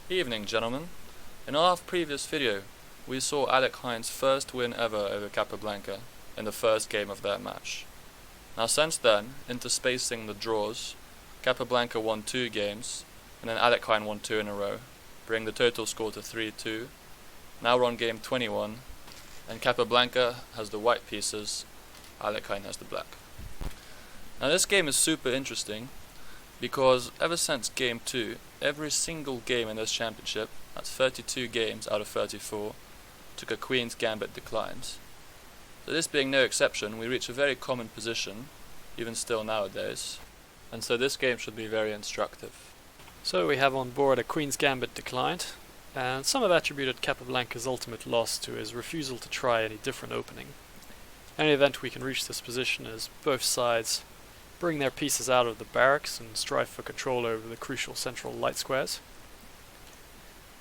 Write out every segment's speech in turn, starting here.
Evening, gentlemen. In our previous video, we saw Alekhine's first win ever over Capablanca in the first game of their match. Now since then, interspacing the draws, Capablanca won 2 games, and then Alekhine won 2 in a row, bringing the total score to 3-2. Now we're on game 21, and Capablanca has the white pieces, Alekhine has the black. Now this game is super interesting, because ever since game 2, every single game in this championship, that's 32 games out of 34, took a Queen's Gambit declines. So this being no exception, we reach a very common position, even still nowadays, and so this game should be very instructive. So we have on board a Queen's Gambit declined, and some have attributed Capablanca's ultimate loss to his refusal to try any different opening. In any event, we can reach this position as both sides bring their pieces out of the barracks and strive for control over the crucial central light squares.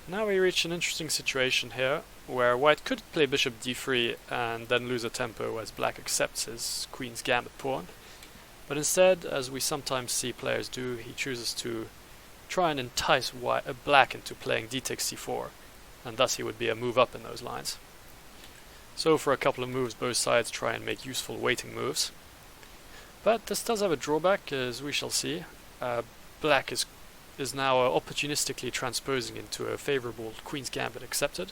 Now we reach an interesting situation here, where white could play bishop d3 and then lose a tempo as black accepts his Queen's Gambit pawn, but instead, as we sometimes see players do, he chooses to try and entice black into playing d takes c4, and thus he would be a move up in those lines. So for a couple of moves both sides try and make useful waiting moves. But this does have a drawback, as we shall see. Black is now opportunistically transposing into a favourable Queen's Gambit accepted.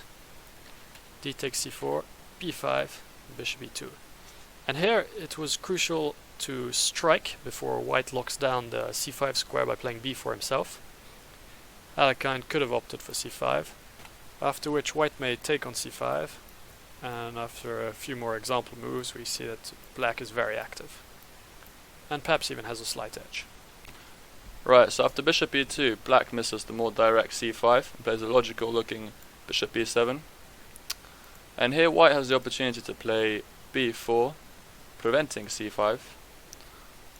D takes c4, b5, bishop e2. And here it was crucial to strike before white locks down the c5 square by playing b4 himself. Alekhine could have opted for c5, after which white may take on c5, and after a few more example moves we see that black is very active, and perhaps even has a slight edge. Right, so after bishop e2, black misses the more direct c5 and plays a logical looking bishop b7. And here white has the opportunity to play b4, preventing c5. You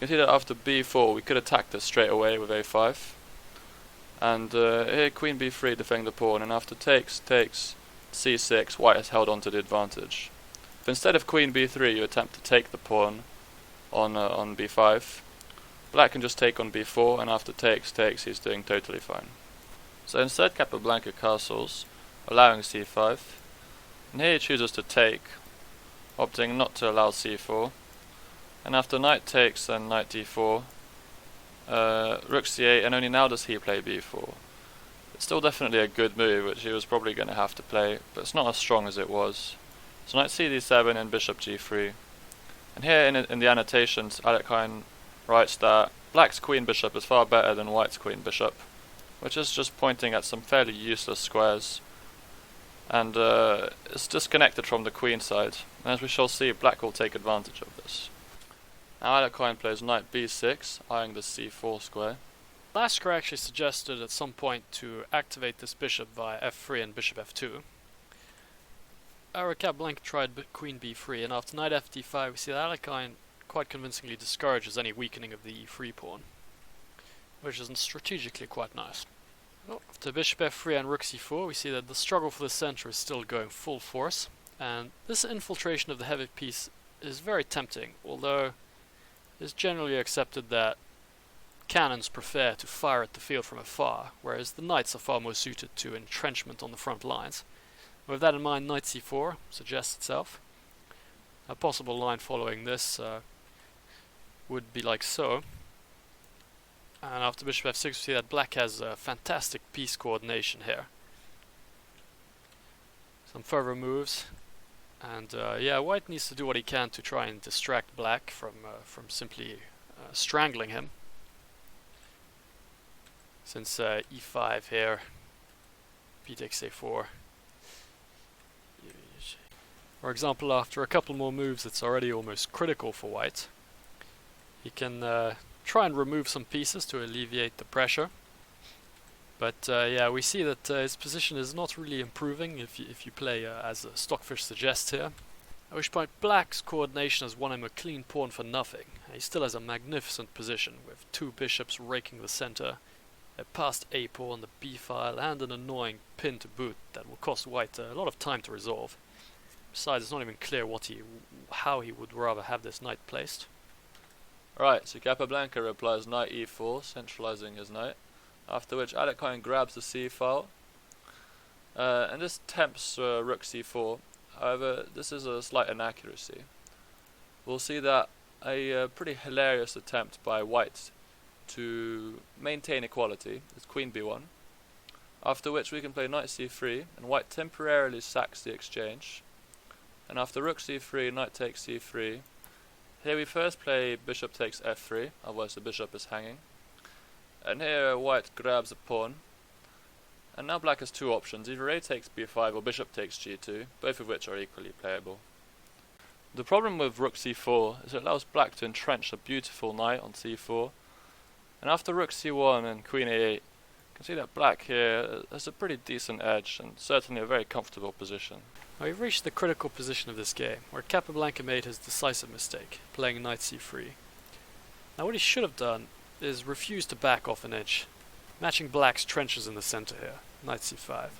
can see that after b4 we could attack this straight away with a5. And here queen b3 defending the pawn, and after takes c6, white has held on to the advantage. If instead of queen b3 you attempt to take the pawn on b5, black can just take on b4, and after takes he's doing totally fine. So instead Capablanca castles, allowing c5, and here he chooses to take, opting not to allow c4, and after knight takes and knight d4, rook c8, and only now does he play b4. It's still definitely a good move, which he was probably going to have to play, but it's not as strong as it was. So knight cd7 and bishop g3. And here in the annotations, Alekhine writes that black's queen bishop is far better than white's queen bishop, which is just pointing at some fairly useless squares, and it's disconnected from the queen side, and as we shall see, black will take advantage of this. Now Alekhine plays knight b6, eyeing the c4 square. Last square actually suggested at some point to activate this bishop via f3 and bishop f2. Capablanca tried queen b3, and after knight fd5 we see that Alekhine quite convincingly discourages any weakening of the e3 pawn, which is strategically quite nice. After bishop f3 and rook c4 we see that the struggle for the center is still going full force, and this infiltration of the heavy piece is very tempting, although it is generally accepted that cannons prefer to fire at the field from afar, whereas the knights are far more suited to entrenchment on the front lines. With that in mind, knight c4 suggests itself. A possible line following this would be like so. And after bishop f6 we see that black has fantastic piece coordination here. Some further moves, and yeah, white needs to do what he can to try and distract black from simply strangling him. Since e5 here, b takes a4. For example, after a couple more moves it's already almost critical for white. He can try and remove some pieces to alleviate the pressure. But yeah, we see that his position is not really improving if you play as Stockfish suggests here. At which point black's coordination has won him a clean pawn for nothing. He still has a magnificent position with 2 bishops raking the center, a passed a pawn, the b file, and an annoying pin to boot that will cost white a lot of time to resolve. Besides, it's not even clear how he would rather have this knight placed. Right, so Capablanca replies knight e4, centralizing his knight, after which Alekhine grabs the c file, And this tempts rook c4. However, this is a slight inaccuracy. We'll see that a pretty hilarious attempt by white to maintain equality is queen b1, after which we can play knight c3, and white temporarily sacks the exchange. And after rook c3, knight takes c3. Here we first play bishop takes f3, otherwise the bishop is hanging. And here white grabs a pawn. And now black has two options, either a takes b5 or bishop takes g2, both of which are equally playable. The problem with rook c4 is it allows black to entrench a beautiful knight on c4. And after rook c1 and queen a8, you can see that black here has a pretty decent edge and certainly a very comfortable position. Now we've reached the critical position of this game, where Capablanca made his decisive mistake, playing knight c3. Now what he should have done is refuse to back off an inch, matching black's trenches in the center here, knight c5.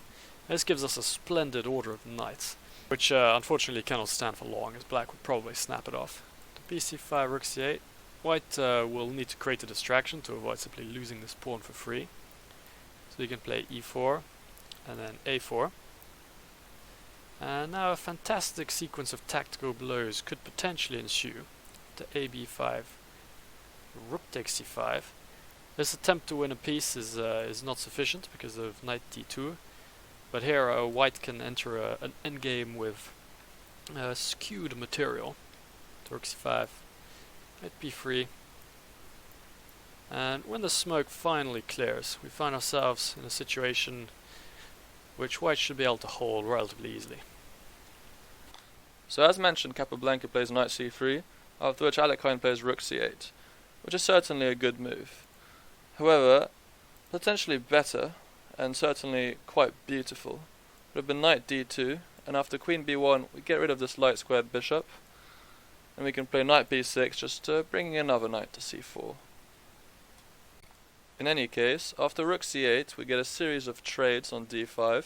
This gives us a splendid order of knights, which unfortunately cannot stand for long, as black would probably snap it off. To bc5, rook c8, white will need to create a distraction to avoid simply losing this pawn for free. So he can play e4, and then a4. And now a fantastic sequence of tactical blows could potentially ensue. To ab5, rook takes c5. This attempt to win a piece is not sufficient because of knight d2, but here white can enter an endgame with skewed material. To rook c5, knight b3, and when the smoke finally clears, we find ourselves in a situation which white should be able to hold relatively easily. So as mentioned, Capablanca plays knight c3, after which Alekhine plays rook c8, which is certainly a good move. However, potentially better, and certainly quite beautiful, would have been knight d2, and after queen b1 we get rid of this light squared bishop, and we can play knight b6, just bringing another knight to c4. In any case, after rook c8 we get a series of trades on d5,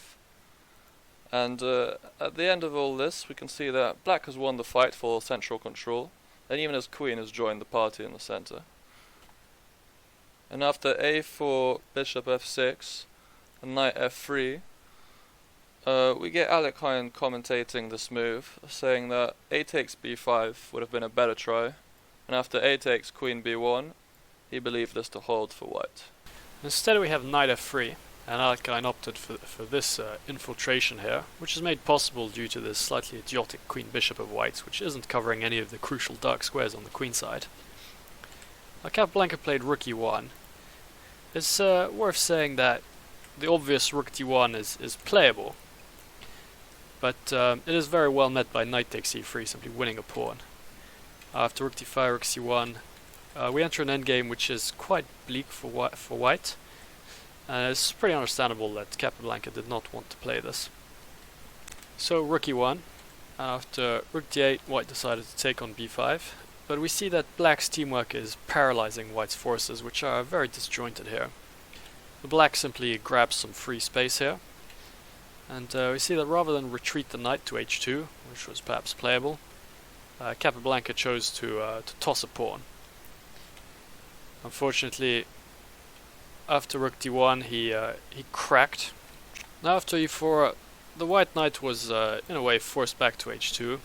and at the end of all this we can see that black has won the fight for central control, and even his queen has joined the party in the center. And after a4, bishop f6, and knight f3, we get Alekhine commentating this move, saying that a takes b5 would have been a better try, and after a takes queen b1, he believed this to hold for white. Instead we have knight f3, and Alekhine opted for this infiltration here, which is made possible due to this slightly idiotic queen bishop of white's, which isn't covering any of the crucial dark squares on the queen side. Capablanca played rook e1. It's worth saying that the obvious rook d1 is playable, but it is very well met by knight takes e3, simply winning a pawn. After rook d5, rook c1, we enter an endgame which is quite bleak for white, and it's pretty understandable that Capablanca did not want to play this. So rook e1, after rook d8 white decided to take on b5, but we see that black's teamwork is paralyzing white's forces, which are very disjointed here. The black simply grabs some free space here, and we see that rather than retreat the knight to h2, which was perhaps playable, Capablanca chose to toss a pawn. Unfortunately, after rook d1 he cracked. Now after e4, the white knight was in a way forced back to h2,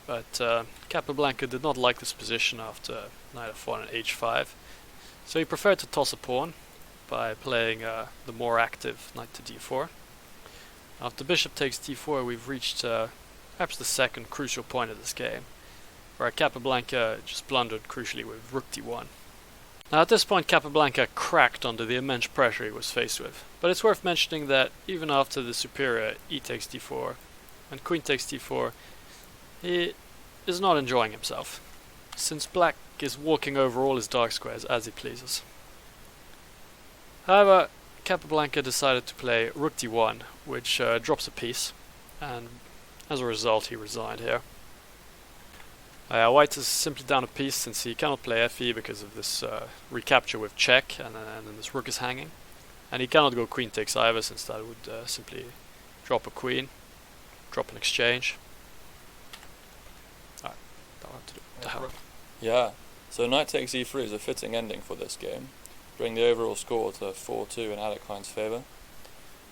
but Capablanca did not like this position after knight f1 and h5, so he preferred to toss a pawn by playing the more active knight to d4. After bishop takes d4 we've reached perhaps the second crucial point of this game, where Capablanca just blundered crucially with rook d1. Now at this point Capablanca cracked under the immense pressure he was faced with, but it's worth mentioning that even after the superior e takes d4 and queen takes d4, he is not enjoying himself, since black is walking over all his dark squares as he pleases. However, Capablanca decided to play rook d1, which drops a piece, and as a result he resigned here. White is simply down a piece since he cannot play fe because of this recapture with check, and then this rook is hanging. And he cannot go queen takes either, since that would simply drop a queen, drop an exchange. Alright, that'll have to do to help. Yeah, so knight takes e3 is a fitting ending for this game, bring the overall score to 4-2 in Alekhine's favour.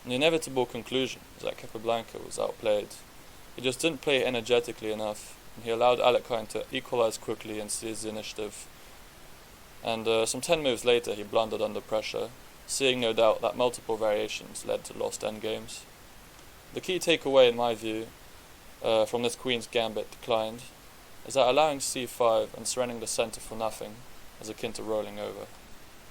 And the inevitable conclusion is that Capablanca was outplayed. He just didn't play energetically enough, and he allowed Alekhine to equalise quickly and seize the initiative. And some 10 moves later he blundered under pressure, seeing no doubt that multiple variations led to lost endgames. The key takeaway in my view from this Queen's Gambit declined is that allowing c5 and surrendering the centre for nothing is akin to rolling over.